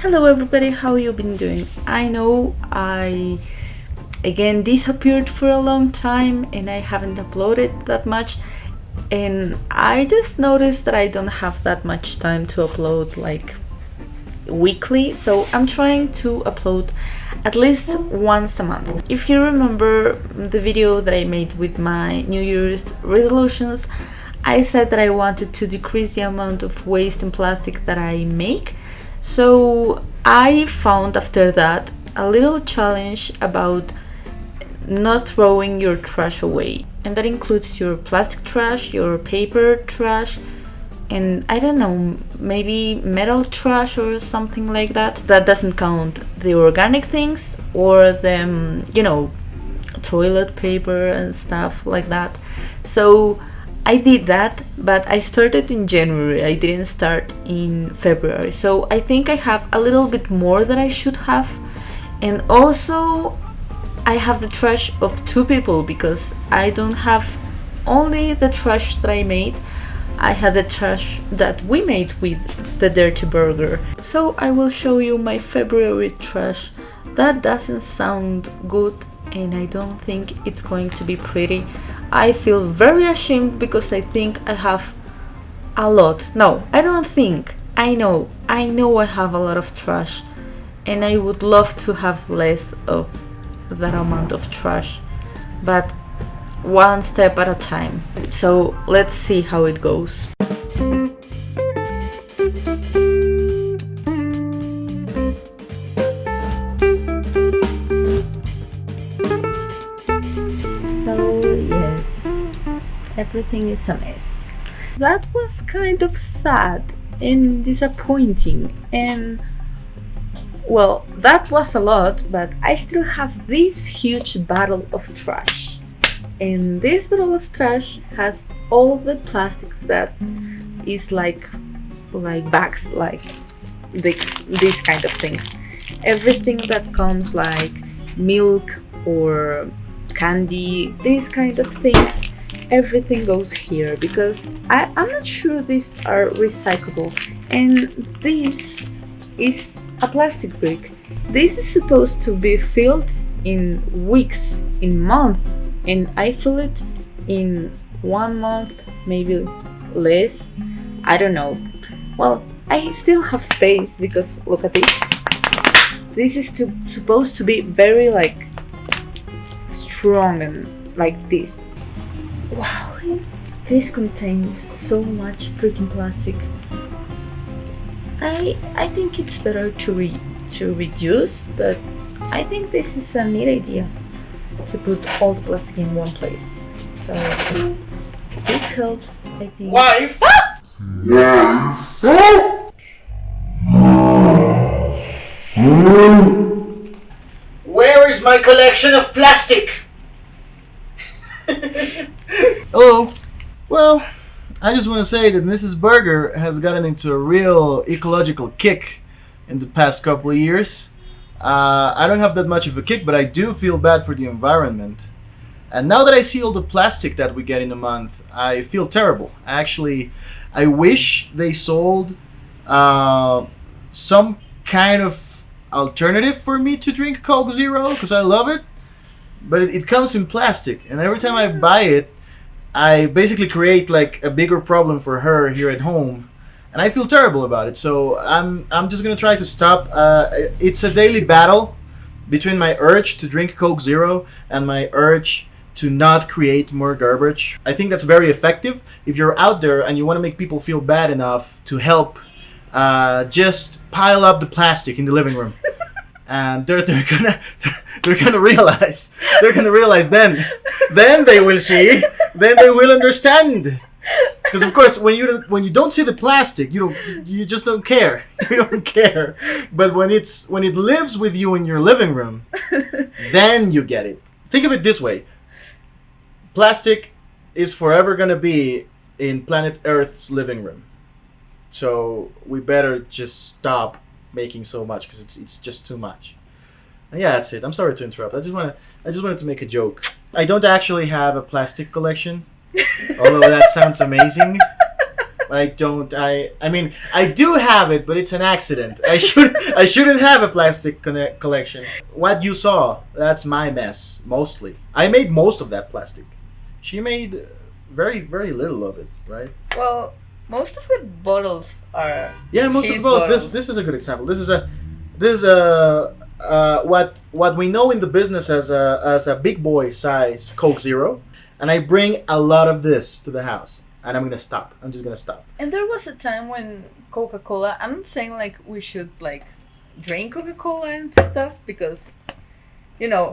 Hello everybody, how you been doing? I know I again disappeared for a long time and I haven't uploaded that much, and I just noticed that I don't have that much time to upload like weekly, so I'm trying to upload at least once a month. If you remember the video that I made with my New Year's resolutions, I said that I wanted to decrease the amount of waste and plastic that I make. So I found after that a little challenge about not throwing your trash away. And that includes your plastic trash, your paper trash, and I don't know, maybe metal trash or something like that. That doesn't count the organic things or the, toilet paper and stuff like that. So I did that, but I started in January. I didn't start in February. So I think I have a little bit more than I should have. And also, I have the trash of two people because I don't have only the trash that I made. I had the trash that we made with the Dirty Burger. So I will show you my February trash. That doesn't sound good and I don't think it's going to be pretty. I feel very ashamed because I think I have a lot. No, I don't think. I know I have a lot of trash and I would love to have less of that amount of trash, but one step at a time. So let's see how it goes. So yes, everything is a mess. That was kind of sad and disappointing, and well, that was a lot, but I still have this huge bottle of trash. And this bottle of trash has all the plastic that is like bags, like these kind of things. Everything that comes like milk or candy, these kind of things, everything goes here because I'm not sure these are recyclable. And this is a plastic brick. This is supposed to be filled in weeks, in months, and I fill it in 1 month, maybe less. I don't know. Well, I still have space because look at this. This is supposed to be very strong and like this. Wow, this contains so much freaking plastic. I think it's better to reduce, but I think this is a neat idea to put all the plastic in one place. So this helps, I think. Wife! Where is my collection of plastic? Hello. Well, I just want to say that Mrs. Berger has gotten into a real ecological kick in the past couple of years. I don't have that much of a kick, but I do feel bad for the environment. And now that I see all the plastic that we get in a month, I feel terrible. Actually, I wish they sold some kind of alternative for me to drink Coke Zero, because I love it. But it comes in plastic, and every time I buy it, I basically create like a bigger problem for her here at home, and I feel terrible about it. So I'm just gonna try to stop. It's a daily battle between my urge to drink Coke Zero and my urge to not create more garbage. I think that's very effective. If you're out there and you want to make people feel bad enough to help, just pile up the plastic in the living room. And they're gonna realize then they will see, then they will understand. Because of course when you don't see the plastic, you just don't care. You don't care. But when it lives with you in your living room, then you get it. Think of it this way: plastic is forever gonna be in planet Earth's living room. So we better just stop making so much because it's just too much. And yeah, that's it. I'm sorry to interrupt. I just wanted to make a joke. I don't actually have a plastic collection, although that sounds amazing. but I don't. I mean, I do have it, but it's an accident. I shouldn't have a plastic collection. What you saw, that's my mess mostly. I made most of that plastic. She made very little of it, right? Well, most of the bottles are. Yeah, most of his the bottles. bottles. This is a good example. This is what we know in the business as a big boy size Coke Zero, and I bring a lot of this to the house, and I'm gonna stop. I'm just gonna stop. And there was a time when Coca-Cola. I'm not saying like we should like drink Coca-Cola and stuff because, you know,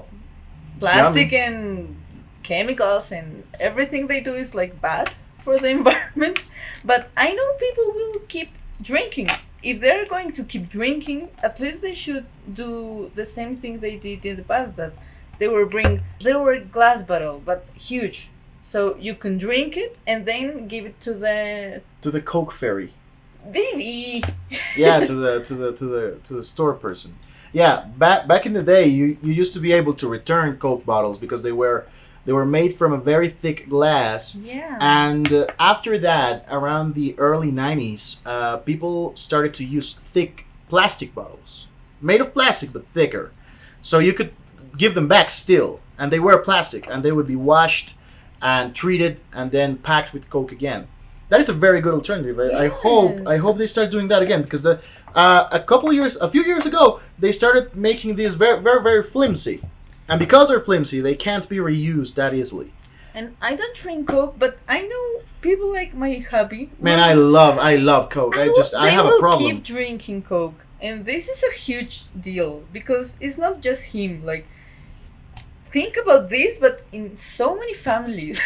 It's plastic yummy. and chemicals and everything they do is like bad for the environment. But I know people will keep drinking. If they're going to keep drinking, at least they should do the same thing they did in the past. That they were a glass bottle, but huge, so you can drink it and then give it to the Coke fairy. baby. Yeah, to the store person. Yeah, back in the day, you used to be able to return Coke bottles because they were made from a very thick glass. Yeah. And after that, around the early 90s, people started to use thick plastic bottles, made of plastic but thicker, so you could give them back still, and they were plastic, and they would be washed and treated and then packed with Coke again. That is a very good alternative. I hope they start doing that again because a few years ago, they started making these very flimsy, and because they're flimsy, they can't be reused that easily. And I don't drink Coke, but I know people like my hubby. Man, I love Coke. I have a problem. Keep drinking Coke, and this is a huge deal because it's not just him. Like, think about this, but in so many families.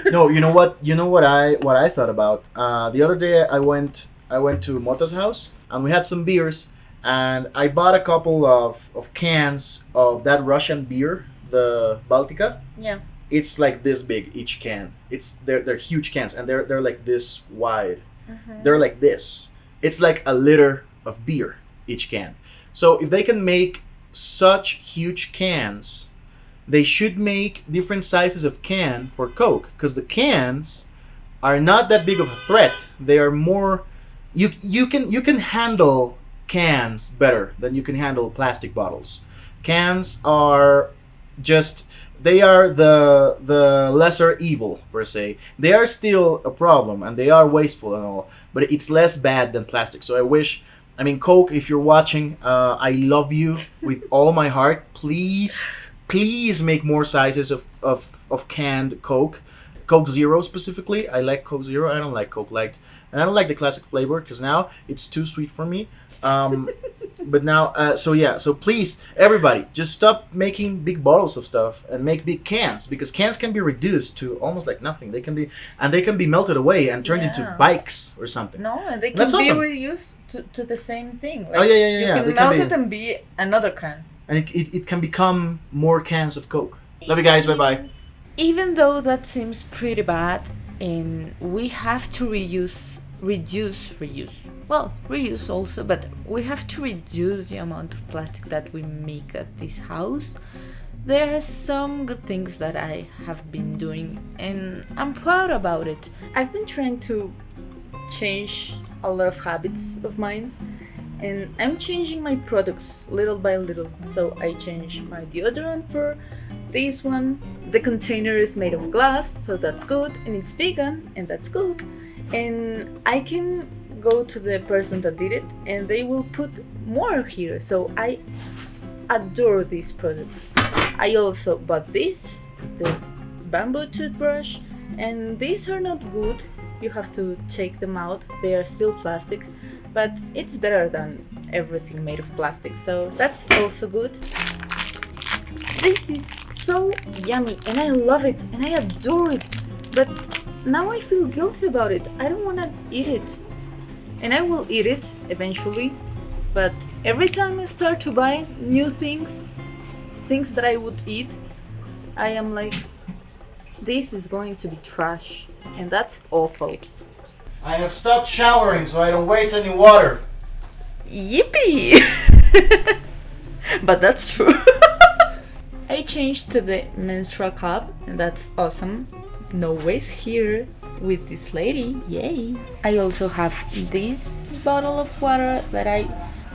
No, you know what? You know what I thought about. The other day, I went to Mota's house, and we had some beers, and I bought a couple of cans of that Russian beer, the Baltica. Yeah. It's like this big each can. They're huge cans, and they're like this wide. Mm-hmm. They're like this. It's like a liter of beer each can. So if they can make such huge cans, they should make different sizes of can for Coke, because the cans are not that big of a threat. They are more. You can handle cans better than you can handle plastic bottles. Cans are just. They are the lesser evil, per se. They are still a problem, and they are wasteful and all, but it's less bad than plastic. So I mean, Coke, if you're watching, I love you with all my heart. Please make more sizes of canned Coke. Coke Zero specifically. I like Coke Zero. I don't like Coke Light. And I don't like the classic flavor because now it's too sweet for me. But now, so please, everybody, just stop making big bottles of stuff and make big cans, because cans can be reduced to almost like nothing. They can be melted away and turned into bikes or something. No, and they can That's be awesome. reused to the same thing. Like, Oh, yeah. You They can can melt be- it and be another can. And it can become more cans of Coke. Love you guys. Bye bye. Even though that seems pretty bad, and we have to reuse. Well, reuse also, but we have to reduce the amount of plastic that we make at this house. There are some good things that I have been doing, and I'm proud about it. I've been trying to change a lot of habits of mine, and I'm changing my products little by little. So I changed my deodorant for this one. The container is made of glass, so that's good, and it's vegan, and that's good. And I can go to the person that did it, and they will put more here. So I adore this product. I also bought the bamboo toothbrush, and these are not good. You have to take them out. They are still plastic, but it's better than everything made of plastic, so that's also good. This is so yummy, and I love it, and I adore it, but now I feel guilty about it. I don't want to eat it, and I will eat it eventually, but every time I start to buy new things that I would eat, I am like, this is going to be trash, and that's awful. I have stopped showering so I don't waste any water. Yippee! But that's true. I changed to the menstrual cup, and that's awesome. No waste here. with this lady. Yay! I also have this bottle of water that I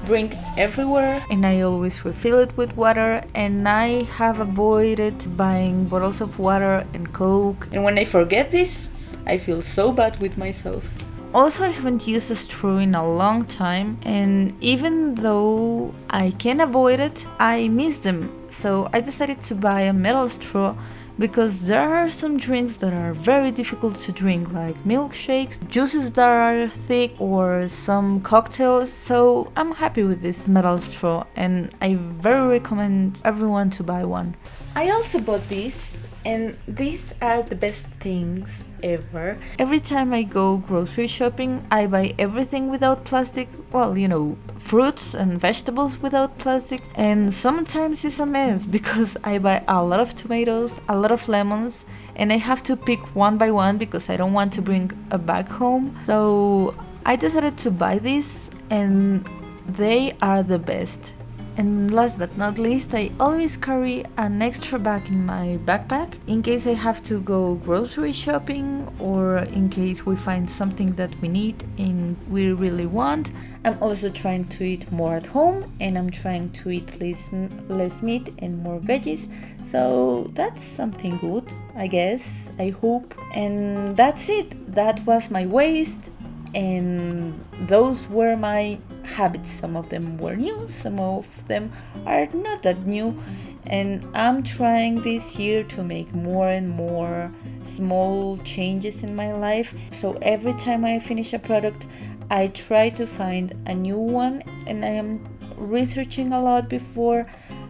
bring everywhere, and I always refill it with water, and I have avoided buying bottles of water and Coke, and when I forget this, I feel so bad with myself. Also, I haven't used a straw in a long time, and even though I can avoid it, I miss them. So I decided to buy a metal straw because there are some drinks that are very difficult to drink, like milkshakes, juices that are thick, or some cocktails. So I'm happy with this metal straw, and I very recommend everyone to buy one. I also bought this, and these are the best things ever. Every time I go grocery shopping, I buy everything without plastic. Well, you know, fruits and vegetables without plastic. And sometimes it's a mess because I buy a lot of tomatoes, a lot of lemons, and I have to pick one by one because I don't want to bring a bag home. So I decided to buy this, and they are the best. And last but not least, I always carry an extra bag in my backpack in case I have to go grocery shopping, or in case we find something that we need and we really want. I'm also trying to eat more at home, and I'm trying to eat less meat and more veggies. So that's something good, I guess, I hope. And that's it. That was my waste. And those were my habits. Some of them were new, some of them are not that new, and I'm trying this year to make more and more small changes in my life. So every time I finish a product, I try to find a new one, and I am researching a lot before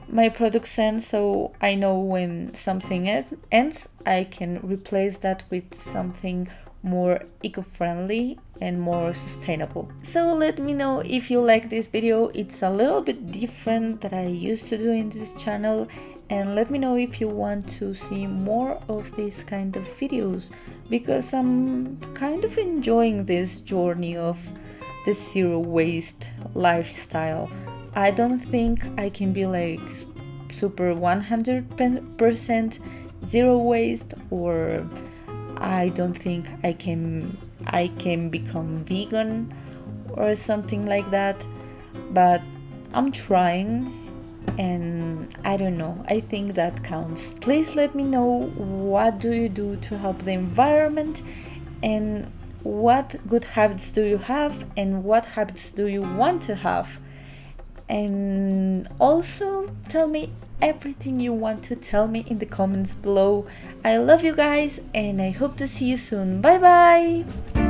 my product ends, so I know when something ends, I can replace that with something more eco-friendly and more sustainable. So let me know if you like this video. It's a little bit different that I used to do in this channel, and let me know if you want to see more of these kind of videos, because I'm kind of enjoying this journey of the zero waste lifestyle. I don't think I can be like super 100% zero waste, or I don't think I can become vegan or something like that, but I'm trying, and I don't know, I think that counts. Please let me know what do you do to help the environment, and what good habits do you have, and what habits do you want to have. And also tell me everything you want to tell me in the comments below. I love you guys, and I hope to see you soon. Bye bye.